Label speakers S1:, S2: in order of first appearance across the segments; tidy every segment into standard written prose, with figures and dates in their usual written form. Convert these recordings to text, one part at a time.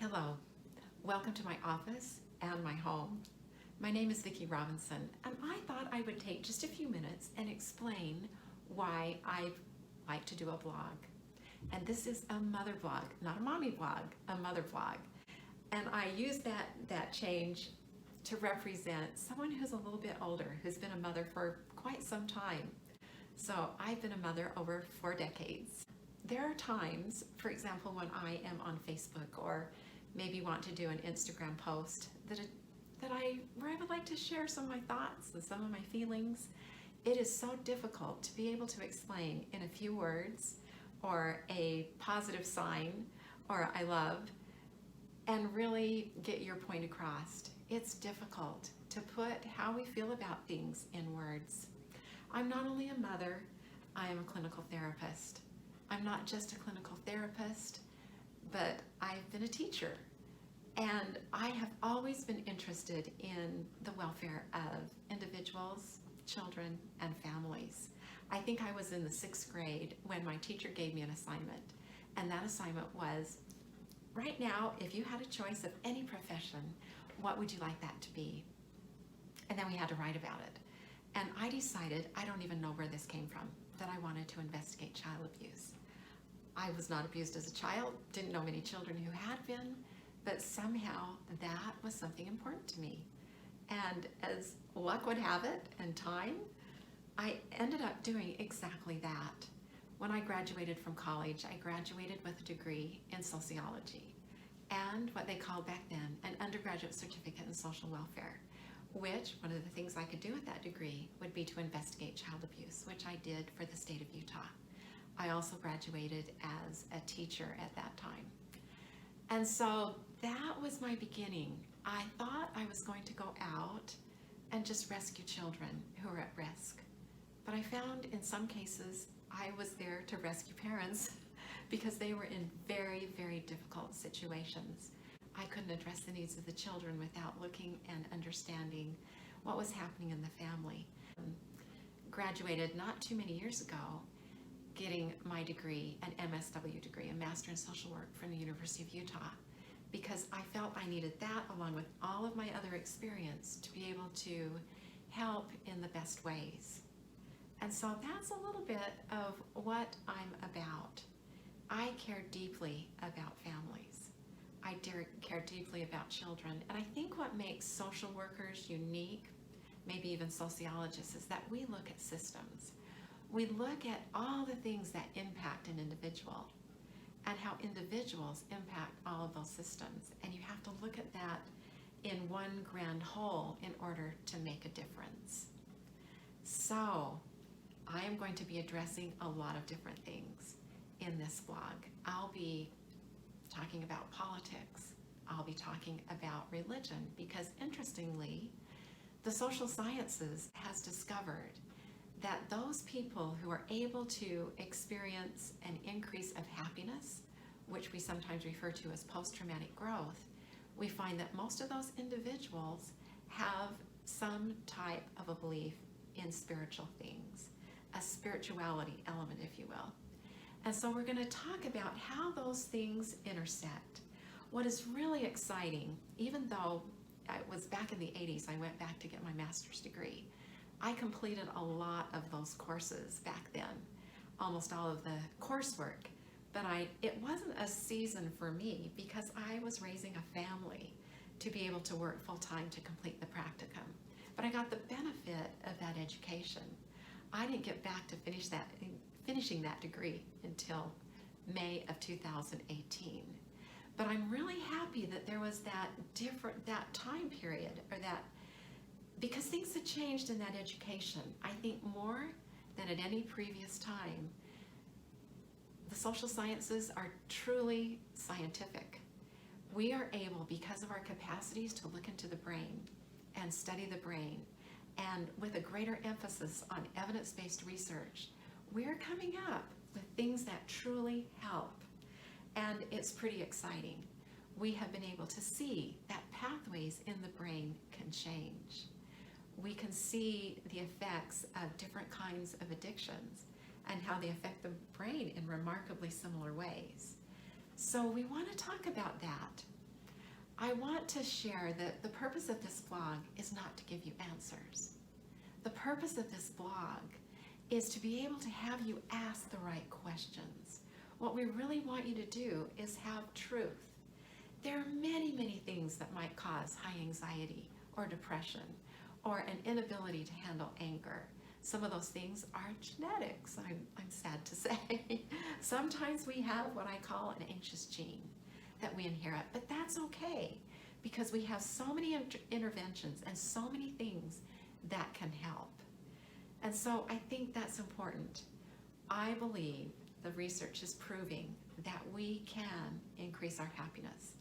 S1: Hello, welcome to my office and my home. My name is Vicki Robinson, and I thought I would take just a few minutes and explain why I like to do a blog. And this is a mother blog, not a mommy blog, a mother blog. And I use that change to represent someone who's a little bit older, who's been a mother for quite some time. So I've been a mother over 4 decades. There are times, for example, when I am on Facebook or maybe want to do an Instagram post where I would like to share some of my thoughts and some of my feelings. It is so difficult to be able to explain in a few words or a positive sign or I love and really get your point across. It's difficult to put how we feel about things in words. I'm not only a mother, I am a clinical therapist. I'm not just a clinical therapist, but I've been a teacher. And I have always been interested in the welfare of individuals, children, and families. I think I was in the 6th grade when my teacher gave me an assignment. And that assignment was, right now, if you had a choice of any profession, what would you like that to be? And then we had to write about it. And I decided, I don't even know where this came from, that I wanted to investigate child abuse. I was not abused as a child, didn't know many children who had been, but somehow that was something important to me. And as luck would have it and time, I ended up doing exactly that. When I graduated from college, I graduated with a degree in sociology and what they called back then an undergraduate certificate in social welfare, which one of the things I could do with that degree would be to investigate child abuse, which I did for the state of Utah. I also graduated as a teacher at that time. And so that was my beginning. I thought I was going to go out and just rescue children who are at risk. But I found in some cases I was there to rescue parents because they were in very, very difficult situations. I couldn't address the needs of the children without looking and understanding what was happening in the family. Graduated not too many years ago, getting my degree, an MSW degree, a Master in Social Work from the University of Utah, because I felt I needed that along with all of my other experience to be able to help in the best ways. And so that's a little bit of what I'm about. I care deeply about families. I care deeply about children. And I think what makes social workers unique, maybe even sociologists, is that we look at systems. We look at all the things that impact an individual and how individuals impact all of those systems. And you have to look at that in one grand whole in order to make a difference. So I am going to be addressing a lot of different things in this blog. I'll be talking about politics. I'll be talking about religion because interestingly, the social sciences has discovered that those people who are able to experience an increase of happiness, which we sometimes refer to as post-traumatic growth, we find that most of those individuals have some type of a belief in spiritual things, a spirituality element, if you will. And so we're going to talk about how those things intersect. What is really exciting, even though it was back in the 80s, I went back to get my master's degree, I completed a lot of those courses back then, almost all of the coursework, but it wasn't a season for me because I was raising a family to be able to work full-time to complete the practicum. But I got the benefit of that education. I didn't get back to finishing that degree until May of 2018. But I'm really happy that there was that time period, because things had changed in that education. I think more than at any previous time, the social sciences are truly scientific. We are able, because of our capacities, to look into the brain and study the brain, and with a greater emphasis on evidence-based research, we're coming up with things that truly help. And it's pretty exciting. We have been able to see that pathways in the brain can change. We can see the effects of different kinds of addictions and how they affect the brain in remarkably similar ways. So we want to talk about that. I want to share that the purpose of this blog is not to give you answers. The purpose of this blog is to be able to have you ask the right questions. What we really want you to do is have truth. There are many, many things that might cause high anxiety or depression or an inability to handle anger. Some of those things are genetics, I'm sad to say. Sometimes we have what I call an anxious gene that we inherit, but that's okay because we have so many interventions and so many things that can help. And so I think that's important. I believe the research is proving that we can increase our happiness.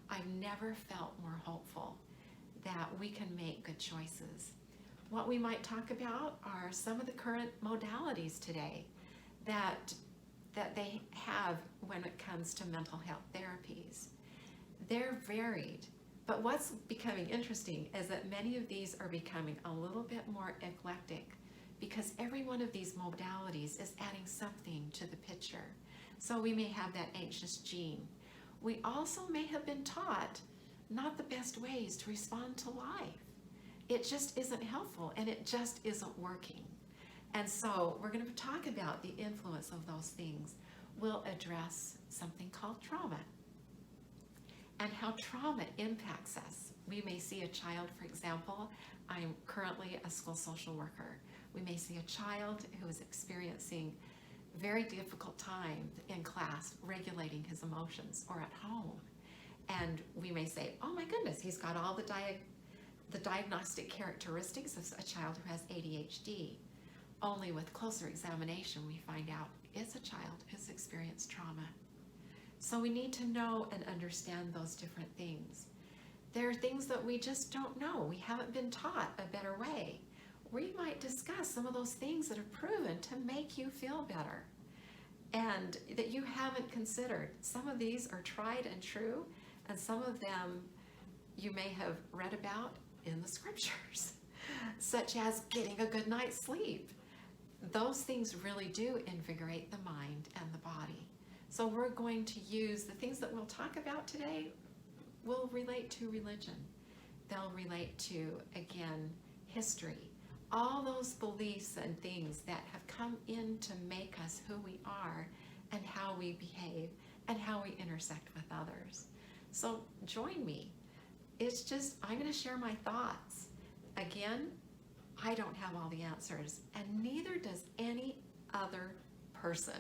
S1: I've never felt more hopeful that we can make good choices. What we might talk about are some of the current modalities today that they have when it comes to mental health therapies. They're varied, but what's becoming interesting is that many of these are becoming a little bit more eclectic because every one of these modalities is adding something to the picture. So we may have that anxious gene. We also may have been taught not the best ways to respond to life. It just isn't helpful and it just isn't working. And so we're going to talk about the influence of those things. We'll address something called trauma and how trauma impacts us. We may see a child, for example, I'm currently a school social worker. We may see a child who is experiencing very difficult time in class regulating his emotions or at home. And we may say, oh my goodness, he's got all the diagnostic characteristics of a child who has ADHD. Only with closer examination, we find out it's a child who's experienced trauma. So we need to know and understand those different things. There are things that we just don't know. We haven't been taught a better way. We might discuss some of those things that are proven to make you feel better and that you haven't considered. Some of these are tried and true, and some of them you may have read about in the scriptures, such as getting a good night's sleep. Those things really do invigorate the mind and the body. So we're going to use the things that we'll talk about today will relate to religion. They'll relate to, again, history. All those beliefs and things that have come in to make us who we are and how we behave and how we intersect with others. So join me. It's just, I'm going to share my thoughts. Again, I don't have all the answers, and neither does any other person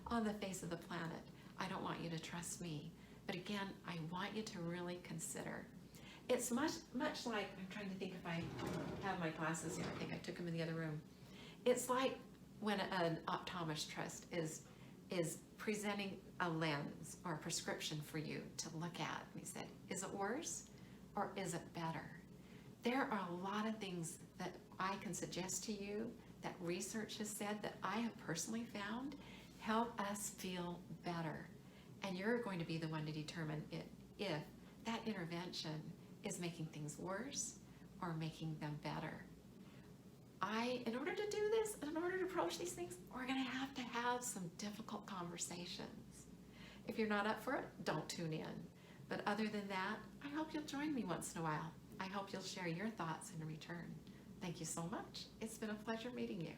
S1: on the face of the planet. I don't want you to trust me. But again, I want you to really consider. It's much like, I'm trying to think if I have my glasses here. I think I took them in the other room. It's like when an optometrist is presenting a lens or a prescription for you to look at. And he said, is it worse or is it better? There are a lot of things that I can suggest to you that research has said that I have personally found help us feel better. And you're going to be the one to determine if that intervention is making things worse or making them better. In order to do this, in order to approach these things, we're going to have some difficult conversations. If you're not up for it, don't tune in. But other than that, I hope you'll join me once in a while. I hope you'll share your thoughts in return. Thank you so much. It's been a pleasure meeting you.